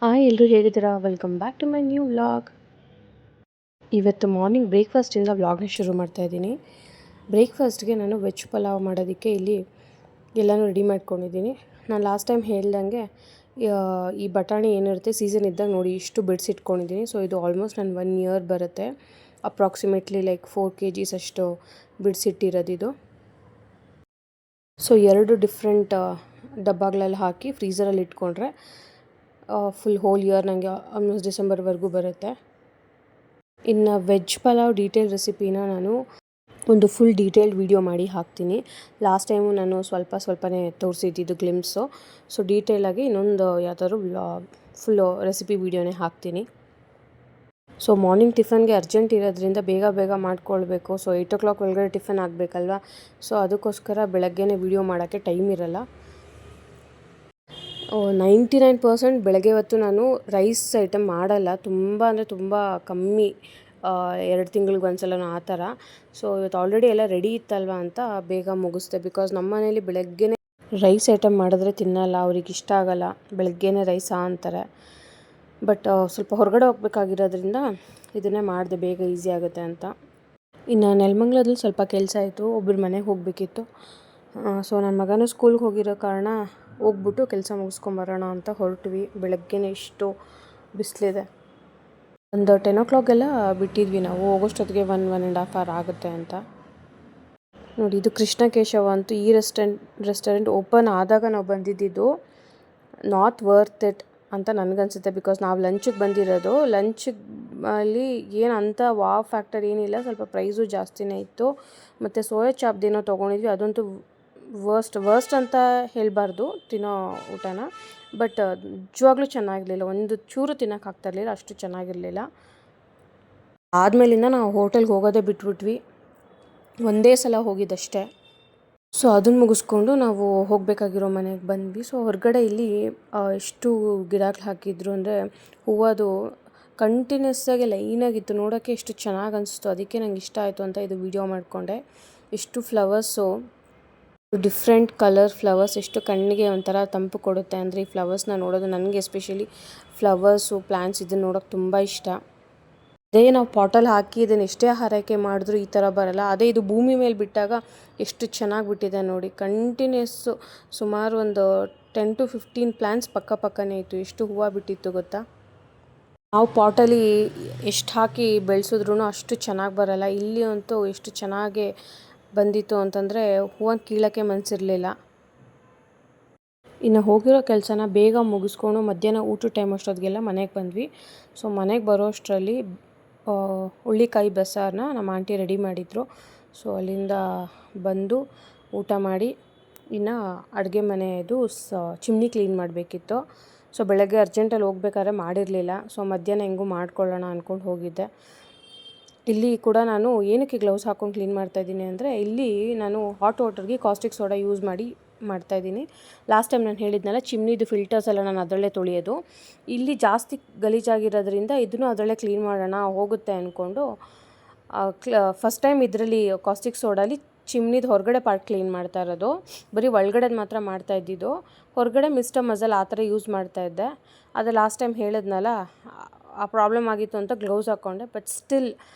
Hi ಎಲ್ಲರೂ ಹೇಗಿದ್ದೀರಾ? Welcome back to my new vlog. ಇವತ್ತು ಮಾರ್ನಿಂಗ್ ಬ್ರೇಕ್ಫಾಸ್ಟಿಂದ ವ್ಲಾಗ್ನ ಶುರು ಮಾಡ್ತಾಯಿದ್ದೀನಿ. ಬ್ರೇಕ್ಫಾಸ್ಟ್ಗೆ ನಾನು ವೆಜ್ ಪಲಾವ್ ಮಾಡೋದಕ್ಕೆ ಇಲ್ಲಿ ಎಲ್ಲನೂ ರೆಡಿ ಮಾಡ್ಕೊಂಡಿದ್ದೀನಿ. ನಾನು ಲಾಸ್ಟ್ ಟೈಮ್ ಹೇಳ್ದಂಗೆ ಈ ಬಟಾಣಿ ಏನಿರುತ್ತೆ ಸೀಸನ್ ಇದ್ದಾಗ ನೋಡಿ ಇಷ್ಟು ಬಿಡಿಸಿಟ್ಕೊಂಡಿದ್ದೀನಿ. ಸೊ ಇದು ಆಲ್ಮೋಸ್ಟ್ ನಾನು 1 ಇಯರ್ ಬರುತ್ತೆ. ಅಪ್ರಾಕ್ಸಿಮೇಟ್ಲಿ ಲೈಕ್ 4 kgs ಅಷ್ಟು ಬಿಡಿಸಿಟ್ಟಿರೋದಿದು. ಸೊ 2 ಡಿಫ್ರೆಂಟ್ ಡಬ್ಬಗಳಲ್ಲಿ ಹಾಕಿ ಫ್ರೀಝರಲ್ಲಿ ಇಟ್ಕೊಂಡ್ರೆ ಫುಲ್ ಹೋಲ್ ಇಯರ್ ನನಗೆ ಆಲ್ಮೋಸ್ಟ್ ಡಿಸೆಂಬರ್ವರೆಗೂ ಬರುತ್ತೆ. ಇನ್ನು ವೆಜ್ ಪಲಾವ್ ಡೀಟೇಲ್ ರೆಸಿಪಿನ ನಾನು ಒಂದು ಫುಲ್ ಡೀಟೇಲ್ಡ್ ವೀಡಿಯೋ ಮಾಡಿ ಹಾಕ್ತೀನಿ. ಲಾಸ್ಟ್ ಟೈಮು ನಾನು ಸ್ವಲ್ಪನೇ ತೋರಿಸಿದ್ದು ಗ್ಲಿಮ್ಸು. ಸೊ ಡೀಟೇಲಾಗಿ ಇನ್ನೊಂದು ಯಾವುದಾದ್ರು ಫುಲ್ಲು ರೆಸಿಪಿ ವೀಡಿಯೋನೇ ಹಾಕ್ತೀನಿ. ಸೊ ಮಾರ್ನಿಂಗ್ ಟಿಫನ್ಗೆ ಅರ್ಜೆಂಟ್ ಇರೋದ್ರಿಂದ ಬೇಗ ಮಾಡ್ಕೊಳ್ಬೇಕು. ಸೊ 8 o'clock ಒಳಗಡೆ ಟಿಫನ್ ಆಗಬೇಕಲ್ವ. ಸೊ ಅದಕ್ಕೋಸ್ಕರ ಬೆಳಗ್ಗೆನೇ ವೀಡಿಯೋ ಮಾಡೋಕ್ಕೆ ಟೈಮ್ ಇರೋಲ್ಲ. 99% ಬೆಳಗ್ಗೆ ಹೊತ್ತು ನಾನು ರೈಸ್ ಐಟಮ್ ಮಾಡಲ್ಲ. ತುಂಬ ಕಮ್ಮಿ, 2 ತಿಂಗಳಿಗೆ ಒಂದ್ಸಲನೋ ಆ ಥರ. ಸೊ ಇವತ್ತು ಆಲ್ರೆಡಿ ಎಲ್ಲ ರೆಡಿ ಇತ್ತಲ್ವ ಅಂತ ಬೇಗ ಮುಗಿಸ್ದೆ. ಬಿಕಾಸ್ ನಮ್ಮ ಮನೇಲಿ ಬೆಳಗ್ಗೆನೇ ರೈಸ್ ಐಟಮ್ ಮಾಡಿದ್ರೆ ತಿನ್ನಲ್ಲ, ಅವ್ರಿಗೆ ಇಷ್ಟ ಆಗಲ್ಲ. ಬೆಳಗ್ಗೆನೇ ರೈಸಾ ಅಂತಾರೆ. ಬಟ್ ಸ್ವಲ್ಪ ಹೊರಗಡೆ ಹೋಗ್ಬೇಕಾಗಿರೋದ್ರಿಂದ ಇದನ್ನೇ ಮಾಡಿದೆ, ಬೇಗ ಈಸಿ ಆಗುತ್ತೆ ಅಂತ. ಇನ್ನು ನೆಲಮಂಗ್ಲದಲ್ಲಿ ಸ್ವಲ್ಪ ಕೆಲಸ ಆಯಿತು, ಒಬ್ಬರು ಮನೆಗೆ ಹೋಗಬೇಕಿತ್ತು. ಸೊ ನನ್ನ ಮಗನೂ ಸ್ಕೂಲ್ಗೆ ಹೋಗಿರೋ ಕಾರಣ ಹೋಗ್ಬಿಟ್ಟು ಕೆಲಸ ಮುಗಿಸ್ಕೊಂಬರೋಣ ಅಂತ ಹೊರಟ್ವಿ. ಬೆಳಗ್ಗೆನೇ ಇಷ್ಟು ಬಿಸಿಲಿದೆ. ಒಂದು 10 o'clock ಎಲ್ಲ ಬಿಟ್ಟಿದ್ವಿ ನಾವು. ಹೋಗೋಷ್ಟೊತ್ತಿಗೆ 1.5 hour ಆಗುತ್ತೆ ಅಂತ. ನೋಡಿ, ಇದು ಕೃಷ್ಣ ಕೇಶವ ಅಂತೂ ಈ ರೆಸ್ಟೋರೆಂಟ್ ಓಪನ್ ಆದಾಗ ನಾವು ಬಂದಿದ್ದು. ನಾಟ್ ವರ್ತ್ ಇಟ್ ಅಂತ ನನಗನ್ಸುತ್ತೆ. ಬಿಕಾಸ್ ನಾವು ಲಂಚಿಗೆ ಬಂದಿರೋದು. ಲಂಚಲ್ಲಿ ಏನು ಅಂತ ವಾವ್ ಫ್ಯಾಕ್ಟರ್ ಏನಿಲ್ಲ, ಸ್ವಲ್ಪ ಪ್ರೈಸು ಜಾಸ್ತಿನೇ ಇತ್ತು. ಮತ್ತು ಸೋಯಾ ಚಾಪ್ದೇನೋ ತೊಗೊಂಡಿದ್ವಿ, ಅದಂತೂ ವರ್ಸ್ಟ್ ಅಂತ ಹೇಳಬಾರ್ದು ತಿನ್ನೋ ಊಟನ. ಬಟ್ ನಿಜವಾಗ್ಲೂ ಚೆನ್ನಾಗಿರಲಿಲ್ಲ, ಒಂದು ಚೂರು ತಿನ್ನೋಕೆ ಆಗ್ತಾಯಿರಲಿಲ್ಲ, ಅಷ್ಟು ಚೆನ್ನಾಗಿರಲಿಲ್ಲ. ಆದಮೇಲಿಂದ ನಾವು ಹೋಟೆಲ್ಗೆ ಹೋಗೋದೇ ಬಿಟ್ಬಿಟ್ವಿ. ಒಂದೇ ಸಲ ಹೋಗಿದ್ದಷ್ಟೇ. ಸೊ ಅದನ್ನು ಮುಗಿಸ್ಕೊಂಡು ನಾವು ಹೋಗಬೇಕಾಗಿರೋ ಮನೆಗೆ ಬಂದ್ವಿ. ಸೊ ಹೊರಗಡೆ ಇಲ್ಲಿ ಎಷ್ಟು ಗಿಡಗಳು ಹಾಕಿದ್ರು ಅಂದರೆ ಹೂವದು ಕಂಟಿನ್ಯೂಸ್ಸಾಗಿ ಲೈನಾಗಿತ್ತು. ನೋಡೋಕ್ಕೆ ಎಷ್ಟು ಚೆನ್ನಾಗಿ ಅನಿಸ್ತು, ಅದಕ್ಕೆ ನಂಗೆ ಇಷ್ಟ ಆಯಿತು ಅಂತ ಇದು ವೀಡಿಯೋ ಮಾಡಿಕೊಂಡೆ. ಎಷ್ಟು ಫ್ಲವರ್ಸು, ಡಿಫ್ರೆಂಟ್ ಕಲರ್ ಫ್ಲವರ್ಸ್, ಎಷ್ಟು ಕಣ್ಣಿಗೆ ಒಂಥರ ತಂಪು ಕೊಡುತ್ತೆ ಅಂದರೆ ಈ ಫ್ಲವರ್ಸ್ನ ನೋಡೋದು. ನನಗೆ ಎಸ್ಪೆಷಲಿ ಫ್ಲವರ್ಸು, ಪ್ಲ್ಯಾಂಟ್ಸ್ ಇದನ್ನು ನೋಡೋಕ್ಕೆ ತುಂಬ ಇಷ್ಟ. ಅದೇ ನಾವು ಪಾಟಲ್ಲಿ ಹಾಕಿ ಇದನ್ನು ಎಷ್ಟೇ ಆರೈಕೆ ಮಾಡಿದ್ರೂ ಈ ಥರ ಬರೋಲ್ಲ. ಅದೇ ಇದು ಭೂಮಿ ಮೇಲೆ ಬಿಟ್ಟಾಗ ಎಷ್ಟು ಚೆನ್ನಾಗಿ ಬಿಟ್ಟಿದೆ ನೋಡಿ. ಕಂಟಿನ್ಯೂಸ್ಸು ಸುಮಾರು ಒಂದು 10 to 15 ಪ್ಲ್ಯಾಂಟ್ಸ್ ಪಕ್ಕನೇ ಇತ್ತು. ಎಷ್ಟು ಹೂವು ಬಿಟ್ಟಿತ್ತು ಗೊತ್ತಾ. ನಾವು ಪಾಟಲ್ಲಿ ಎಷ್ಟು ಹಾಕಿ ಬೆಳೆಸಿದ್ರೂ ಅಷ್ಟು ಚೆನ್ನಾಗಿ ಬರೋಲ್ಲ. ಇಲ್ಲಿ ಅಂತೂ ಎಷ್ಟು ಚೆನ್ನಾಗಿ ಬಂದಿತ್ತು ಅಂತಂದರೆ ಹೂವನ್ನು ಕೀಳೋಕ್ಕೆ ಮನಸ್ಸಿರಲಿಲ್ಲ. ಇನ್ನು ಹೋಗಿರೋ ಕೆಲಸನ ಬೇಗ ಮುಗಿಸ್ಕೊಂಡು ಮಧ್ಯಾಹ್ನ ಊಟದ ಟೈಮ್ ಅಷ್ಟೊತ್ತಿಗೆಲ್ಲ ಮನೆಗೆ ಬಂದ್ವಿ. ಸೊ ಮನೆಗೆ ಬರೋ ಅಷ್ಟರಲ್ಲಿ ಹುಳ್ಳಿಕಾಯಿ ಬಸ್ಸಾರನ್ನ ನಮ್ಮ ಆಂಟಿ ರೆಡಿ ಮಾಡಿದರು. ಸೊ ಅಲ್ಲಿಂದ ಬಂದು ಊಟ ಮಾಡಿ ಇನ್ನು ಅಡುಗೆ ಮನೆಯದು ಚಿಮ್ನಿ ಕ್ಲೀನ್ ಮಾಡಬೇಕಿತ್ತು. ಸೊ ಬೆಳಗ್ಗೆ ಅರ್ಜೆಂಟಲ್ಲಿ ಹೋಗ್ಬೇಕಾದ್ರೆ ಮಾಡಿರಲಿಲ್ಲ. ಸೊ ಮಧ್ಯಾಹ್ನ ಹೆಂಗೂ ಮಾಡ್ಕೊಳ್ಳೋಣ ಅಂದ್ಕೊಂಡು ಹೋಗಿದ್ದೆ. ಇಲ್ಲಿ ಕೂಡ ನಾನು ಏನಕ್ಕೆ ಗ್ಲೌಸ್ ಹಾಕ್ಕೊಂಡು ಕ್ಲೀನ್ ಮಾಡ್ತಾಯಿದ್ದೀನಿ ಅಂದರೆ, ಇಲ್ಲಿ ನಾನು ಹಾಟ್ ವಾಟರ್ಗೆ ಕಾಸ್ಟಿಕ್ ಸೋಡಾ ಯೂಸ್ ಮಾಡಿ ಮಾಡ್ತಾಯಿದ್ದೀನಿ. ಲಾಸ್ಟ್ ಟೈಮ್ ನಾನು ಹೇಳಿದ್ನಲ್ಲ, ಚಿಮ್ನಿದು ಫಿಲ್ಟರ್ಸ್ ಎಲ್ಲ ನಾನು ಅದರಲ್ಲೇ ತೊಳೆಯೋದು. ಇಲ್ಲಿ ಜಾಸ್ತಿ ಗಲೀಜಾಗಿರೋದ್ರಿಂದ ಇದನ್ನು ಅದರಲ್ಲೇ ಕ್ಲೀನ್ ಮಾಡೋಣ ಹೋಗುತ್ತೆ ಅಂದ್ಕೊಂಡು ಫಸ್ಟ್ ಟೈಮ್ ಇದರಲ್ಲಿ ಕಾಸ್ಟಿಕ್ ಸೋಡಾಲಿ ಚಿಮ್ನಿದು ಹೊರಗಡೆ ಪಾರ್ಟ್ ಕ್ಲೀನ್ ಮಾಡ್ತಾ ಇರೋದು. ಬರೀ ಒಳಗಡೆದು ಮಾತ್ರ ಮಾಡ್ತಾಯಿದ್ದಿದ್ದು. ಹೊರಗಡೆ ಮಿಸ್ಟರ್ ಮಜಲ್ ಆ ಥರ ಯೂಸ್ ಮಾಡ್ತಾಯಿದ್ದೆ. ಅದು ಲಾಸ್ಟ್ ಟೈಮ್ ಹೇಳಿದ್ನಲ್ಲ, ಆ ಪ್ರಾಬ್ಲಮ್ ಆಗಿತ್ತು ಅಂತ ಗ್ಲೌಸ್ ಹಾಕ್ಕೊಂಡೆ. ಬಟ್ ಸ್ಟಿಲ್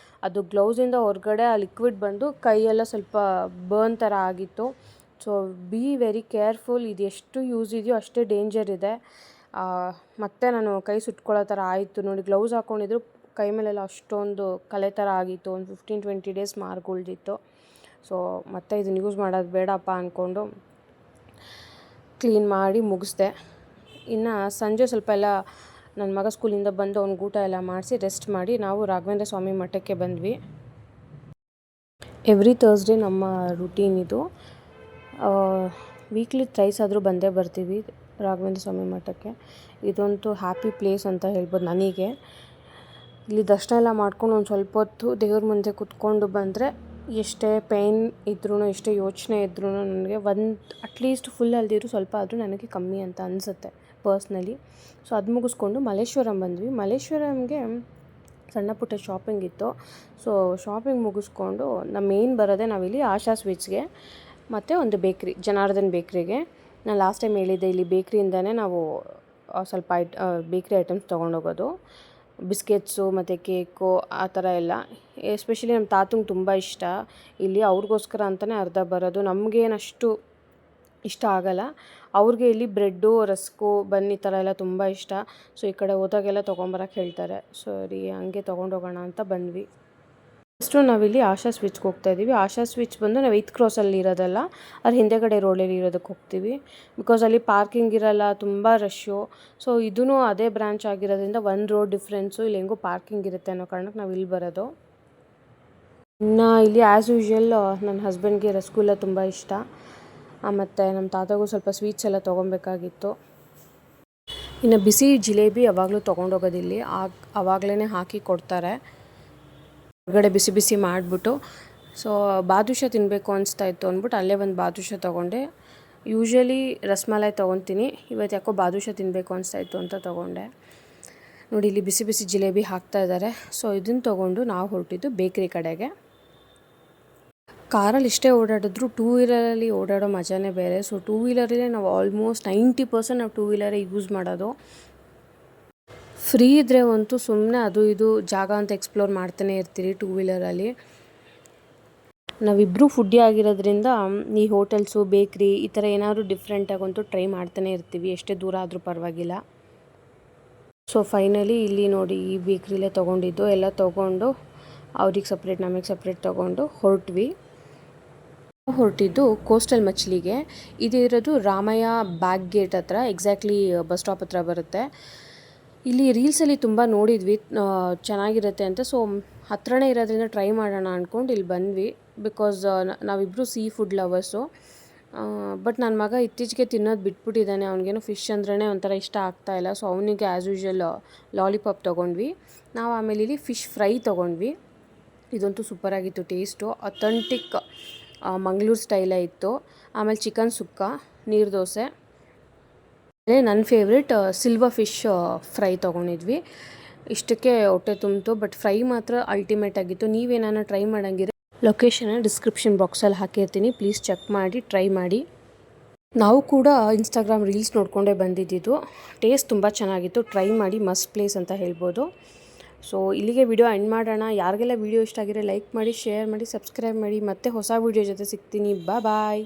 ಅದು ಗ್ಲೌಸಿಂದ ಹೊರಗಡೆ ಆ ಲಿಕ್ವಿಡ್ ಬಂದು ಕೈಯೆಲ್ಲ ಸ್ವಲ್ಪ ಬರ್ನ್ ಥರ ಆಗಿತ್ತು. So be very careful. ಇದು ಎಷ್ಟು ಯೂಸ್ ಇದೆಯೋ ಅಷ್ಟೇ ಡೇಂಜರ್ ಇದೆ. ಮತ್ತು ನಾನು ಕೈ ಸುಟ್ಕೊಳ್ಳೋ ಥರ ಆಯಿತು ನೋಡಿ. ಗ್ಲೌಸ್ ಹಾಕ್ಕೊಂಡಿದ್ರು ಕೈ ಮೇಲೆಲ್ಲ ಅಷ್ಟೊಂದು ಕಲೆ ಥರ ಆಗಿತ್ತು. ಒಂದು 15-20 ಡೇಸ್ ಮಾರ್ಗುಳ್ದಿತ್ತು. ಸೊ ಮತ್ತೆ ಇದನ್ನು ಯೂಸ್ ಮಾಡೋದು ಬೇಡಪ್ಪ ಅಂದ್ಕೊಂಡು ಕ್ಲೀನ್ ಮಾಡಿ ಮುಗಿಸ್ದೆ. ಇನ್ನು ಸಂಜೆ ಸ್ವಲ್ಪ ಎಲ್ಲ ನನ್ನ ಮಗ ಸ್ಕೂಲಿಂದ ಬಂದು ಅವ್ನಿಗೆ ಊಟ ಎಲ್ಲ ಮಾಡಿಸಿ ರೆಸ್ಟ್ ಮಾಡಿ ನಾವು ರಾಘವೇಂದ್ರ ಸ್ವಾಮಿ ಮಠಕ್ಕೆ ಬಂದ್ವಿ. ಎವ್ರಿ ಥರ್ಸ್ಡೇ ನಮ್ಮ ರುಟೀನ್ ಇದು. ವೀಕ್ಲಿ ಥ್ರೈಸ್ ಆದರೂ ಬಂದೇ ಬರ್ತೀವಿ ರಾಘವೇಂದ್ರ ಸ್ವಾಮಿ ಮಠಕ್ಕೆ. ಇದಂತೂ ಹ್ಯಾಪಿ ಪ್ಲೇಸ್ ಅಂತ ಹೇಳ್ಬೋದು ನನಗೆ. ಇಲ್ಲಿ ದರ್ಶನ ಎಲ್ಲ ಮಾಡ್ಕೊಂಡು ಒಂದು ಸ್ವಲ್ಪ ಹೊತ್ತು ದೇವ್ರ ಮುಂದೆ ಕೂತ್ಕೊಂಡು ಬಂದರೆ ಎಷ್ಟೇ ಪೇಯ್ನ್ ಇದ್ರೂ, ಎಷ್ಟೇ ಯೋಚನೆ ಇದ್ರೂ ನನಗೆ ಅಟ್ಲೀಸ್ಟ್ ಫುಲ್ ಅಲ್ದಿದ್ರು ಸ್ವಲ್ಪ ಆದರೂ ನನಗೆ ಕಮ್ಮಿ ಅಂತ ಅನಿಸುತ್ತೆ ಪರ್ಸ್ನಲಿ. ಸೊ ಅದು ಮುಗಿಸ್ಕೊಂಡು ಮಲ್ಲೇಶ್ವರಂ ಬಂದ್ವಿ. ಮಲ್ಲೇಶ್ವರಂಗೆ ಸಣ್ಣ ಪುಟ್ಟ ಶಾಪಿಂಗ್ ಇತ್ತು. ಸೊ ಶಾಪಿಂಗ್ ಮುಗಿಸ್ಕೊಂಡು ನಮ್ಮ ಮೇನ್ ಬರೋದೇ ನಾವಿಲ್ಲಿ ಆಶಾ ಸ್ವೀಟ್ಸ್ಗೆ ಮತ್ತು ಒಂದು ಬೇಕ್ರಿ, ಜನಾರ್ದನ್ ಬೇಕ್ರಿಗೆ. ನಾನು ಲಾಸ್ಟ್ ಟೈಮ್ ಹೇಳಿದ್ದೆ, ಇಲ್ಲಿ ಬೇಕ್ರಿಯಿಂದನೇ ನಾವು ಸ್ವಲ್ಪ ಬೇಕ್ರಿ ಐಟಮ್ಸ್ ತೊಗೊಂಡೋಗೋದು. ಬಿಸ್ಕೆಟ್ಸು ಮತ್ತು ಕೇಕು ಆ ಥರ ಎಲ್ಲ. ಎಸ್ಪೆಷಲಿ ನಮ್ಮ ತಾತಂಗೆ ತುಂಬ ಇಷ್ಟ ಇಲ್ಲಿ, ಅವ್ರಿಗೋಸ್ಕರ ಅಂತಲೇ ಅರ್ಧ ಬರೋದು. ನಮಗೇನಷ್ಟು ಇಷ್ಟ ಆಗಲ್ಲ, ಅವ್ರಿಗೆ ಇಲ್ಲಿ ಬ್ರೆಡ್ಡು, ರಸ್ಕು, ಬನ್ ಈ ಥರ ಎಲ್ಲ ತುಂಬ ಇಷ್ಟ. ಸೊ ಈ ಕಡೆ ಹೋದಾಗೆಲ್ಲ ತೊಗೊಂಬರಕ್ಕೆ ಹೇಳ್ತಾರೆ. ಸರಿ ಹಂಗೆ ತೊಗೊಂಡೋಗೋಣ ಅಂತ ಬಂದ್ವಿ. ಫಸ್ಟು ನಾವಿಲ್ಲಿ ಆಶಾ ಸ್ವೀಟ್ಸ್ಗೆ ಹೋಗ್ತಾಯಿದ್ದೀವಿ. ಆಶಾ ಸ್ವೀಟ್ಸ್ ಬಂದು ನಾವು 8th ಕ್ರಾಸಲ್ಲಿ ಇರೋದಲ್ಲ, ಅದು ಹಿಂದೆಗಡೆ ರೋಡಲ್ಲಿ ಇರೋದಕ್ಕೆ ಹೋಗ್ತೀವಿ. ಬಿಕಾಸ್ ಅಲ್ಲಿ ಪಾರ್ಕಿಂಗ್ ಇರಲ್ಲ, ತುಂಬ ರಶ್ಶು. ಸೊ ಇದೂ ಅದೇ ಬ್ರ್ಯಾಂಚ್ ಆಗಿರೋದ್ರಿಂದ 1 ರೋಡ್ ಡಿಫ್ರೆನ್ಸು, ಇಲ್ಲಿ ಹೆಂಗೂ ಪಾರ್ಕಿಂಗ್ ಇರುತ್ತೆ ಅನ್ನೋ ಕಾರಣಕ್ಕೆ ನಾವು ಇಲ್ಲಿ ಬರೋದು. ಇನ್ನು ಇಲ್ಲಿ ಆ್ಯಸ್ ಯೂಶ್ವಲ್ ನನ್ನ ಹಸ್ಬೆಂಡ್ಗೆ ರಸಗುಲ್ಲ ತುಂಬ ಇಷ್ಟ, ಮತ್ತು ನಮ್ಮ ತಾತಗೂ ಸ್ವಲ್ಪ ಸ್ವೀಟ್ಸ್ ಎಲ್ಲ ತೊಗೊಬೇಕಾಗಿತ್ತು. ಇನ್ನು ಬಿಸಿ ಜಿಲೇಬಿ ಯಾವಾಗಲೂ ತೊಗೊಂಡೋಗೋದಿಲ್ಲಿ, ಆವಾಗಲೇ ಹಾಕಿ ಕೊಡ್ತಾರೆ ಹೊರಗಡೆ ಬಿಸಿ ಬಿಸಿ ಮಾಡಿಬಿಟ್ಟು. ಸೊ ಬಾದುಷಾ ತಿನ್ನಬೇಕು ಅನಿಸ್ತಾ ಇತ್ತು ಅಂದ್ಬಿಟ್ಟು ಅಲ್ಲೇ ಒಂದು ಬಾದುಷಾ ತೊಗೊಂಡೆ. ಯೂಶ್ವಲಿ ರಸ್ಮಲಾಯಿ ತೊಗೊತೀನಿ, ಇವತ್ತು ಯಾಕೋ ಬಾದುಷಾ ತಿನ್ನಬೇಕು ಅನಿಸ್ತಾ ಇತ್ತು ಅಂತ ತೊಗೊಂಡೆ. ನೋಡಿ ಇಲ್ಲಿ ಬಿಸಿ ಬಿಸಿ ಜಿಲೇಬಿ ಹಾಕ್ತಾ ಇದ್ದಾರೆ. ಸೊ ಇದನ್ನು ತೊಗೊಂಡು ನಾವು ಹೊರಟಿದ್ದು ಬೇಕ್ರಿ ಕಡೆಗೆ. ಕಾರಲ್ಲಿ ಇಷ್ಟೇ ಓಡಾಡಿದ್ರು 2 ವೀಲರಲ್ಲಿ ಓಡಾಡೋ ಮಜಾನೇ ಬೇರೆ. ಸೊ 2 ವೀಲರಲ್ಲೇ ನಾವು ಆಲ್ಮೋಸ್ಟ್ 90% ನಾವು 2 ವೀಲರೇ ಯೂಸ್ ಮಾಡೋದು. ಫ್ರೀ ಇದ್ದರೆ ಅಂತೂ ಸುಮ್ಮನೆ ಅದು ಇದು ಜಾಗ ಅಂತ ಎಕ್ಸ್ಪ್ಲೋರ್ ಮಾಡ್ತಾನೆ ಇರ್ತೀರಿ 2 ವೀಲರಲ್ಲಿ. ನಾವಿಬ್ಬರು ಫುಡ್ಡಿ ಆಗಿರೋದ್ರಿಂದ ಈ ಹೋಟೆಲ್ಸು, ಬೇಕ್ರಿ ಈ ಥರ ಏನಾದರೂ ಡಿಫ್ರೆಂಟಾಗಂತೂ ಟ್ರೈ ಮಾಡ್ತಾನೆ ಇರ್ತೀವಿ, ಎಷ್ಟೇ ದೂರ ಆದರೂ ಪರವಾಗಿಲ್ಲ. ಸೊ ಫೈನಲಿ ಇಲ್ಲಿ ನೋಡಿ ಈ ಬೇಕ್ರಿಲೇ ತೊಗೊಂಡಿದ್ದು, ಎಲ್ಲ ತೊಗೊಂಡು ಅವ್ರಿಗೆ ಸಪ್ರೇಟ್ ನಮಗೆ ಸಪ್ರೇಟ್ ತೊಗೊಂಡು ಹೊರಟಿದ್ದು ಕೋಸ್ಟಲ್ ಮಚ್ಲಿಗೆ. ಇದಿರೋದು ರಾಮಯ್ಯ ಬ್ಯಾಕ್ ಗೇಟ್ ಹತ್ರ, ಎಕ್ಸಾಕ್ಟ್ಲಿ ಬಸ್ ಸ್ಟಾಪ್ ಹತ್ರ ಬರುತ್ತೆ. ಇಲ್ಲಿ ರೀಲ್ಸಲ್ಲಿ ತುಂಬ ನೋಡಿದ್ವಿ ಚೆನ್ನಾಗಿರುತ್ತೆ ಅಂತ. ಸೊ ಹತ್ರನೇ ಇರೋದ್ರಿಂದ ಟ್ರೈ ಮಾಡೋಣ ಅಂದ್ಕೊಂಡು ಇಲ್ಲಿ ಬಂದ್ವಿ. ಬಿಕಾಸ್ ನಾವಿಬ್ಬರು ಸೀ ಫುಡ್ ಲವರ್ಸು. ಬಟ್ ನನ್ನ ಮಗ ಇತ್ತೀಚೆಗೆ ತಿನ್ನೋದು ಬಿಟ್ಬಿಟ್ಟಿದ್ದಾನೆ, ಅವ್ನಿಗೇನು ಫಿಶ್ ಅಂದ್ರೇ ಒಂಥರ ಇಷ್ಟ ಆಗ್ತಾಯಿಲ್ಲ. ಸೊ ಅವನಿಗೆ ಆ್ಯಸ್ ಯೂಶ್ವಲ್ ಲಾಲಿಪಾಪ್ ತೊಗೊಂಡ್ವಿ ನಾವು. ಆಮೇಲೆ ಇಲ್ಲಿ ಫಿಶ್ ಫ್ರೈ ತೊಗೊಂಡ್ವಿ. ಇದಂತೂ ಸೂಪರಾಗಿತ್ತು ಟೇಸ್ಟು, ಅಥೆಂಟಿಕ್ ಮಂಗಳೂರು ಸ್ಟೈಲೇ ಇತ್ತು. ಆಮೇಲೆ ಚಿಕನ್ ಸುಕ್ಕ, ನೀರು ದೋಸೆ, ನನ್ನ ಫೇವ್ರೆಟ್ ಸಿಲ್ವರ್ ಫಿಶ್ ಫ್ರೈ ತೊಗೊಂಡಿದ್ವಿ. ಇಷ್ಟಕ್ಕೆ ಹೊಟ್ಟೆ ತುಂಬಿತು, ಬಟ್ ಫ್ರೈ ಮಾತ್ರ ಅಲ್ಟಿಮೇಟ್ ಆಗಿತ್ತು. ನೀವೇನಾನ ಟ್ರೈ ಮಾಡೋಂಗಿದ್ರೆ ಲೊಕೇಶನ್ನ ಡಿಸ್ಕ್ರಿಪ್ಷನ್ ಬಾಕ್ಸಲ್ಲಿ ಹಾಕಿರ್ತೀನಿ, ಪ್ಲೀಸ್ ಚೆಕ್ ಮಾಡಿ ಟ್ರೈ ಮಾಡಿ. ನಾವು ಕೂಡ ಇನ್ಸ್ಟಾಗ್ರಾಮ್ ರೀಲ್ಸ್ ನೋಡಿಕೊಂಡೇ ಬಂದಿದ್ದು. ಟೇಸ್ಟ್ ತುಂಬ ಚೆನ್ನಾಗಿತ್ತು, ಟ್ರೈ ಮಾಡಿ, ಮಸ್ಟ್ ಪ್ಲೇಸ್ ಅಂತ ಹೇಳ್ಬೋದು. ಸೊ ಇಲ್ಲಿಗೆ ವಿಡಿಯೋ ಎಂಡ್ ಮಾಡೋಣ. ಯಾರಿಗೆಲ್ಲ ವಿಡಿಯೋ ಇಷ್ಟ ಆಗಿದ್ರೆ ಲೈಕ್ ಮಾಡಿ, ಶೇರ್ ಮಾಡಿ, ಸಬ್ಸ್ಕ್ರೈಬ್ ಮಾಡಿ. ಮತ್ತೆ ಹೊಸ ವಿಡಿಯೋ ಜೊತೆ ಸಿಗ್ತೀನಿ. ಬಾಯ್.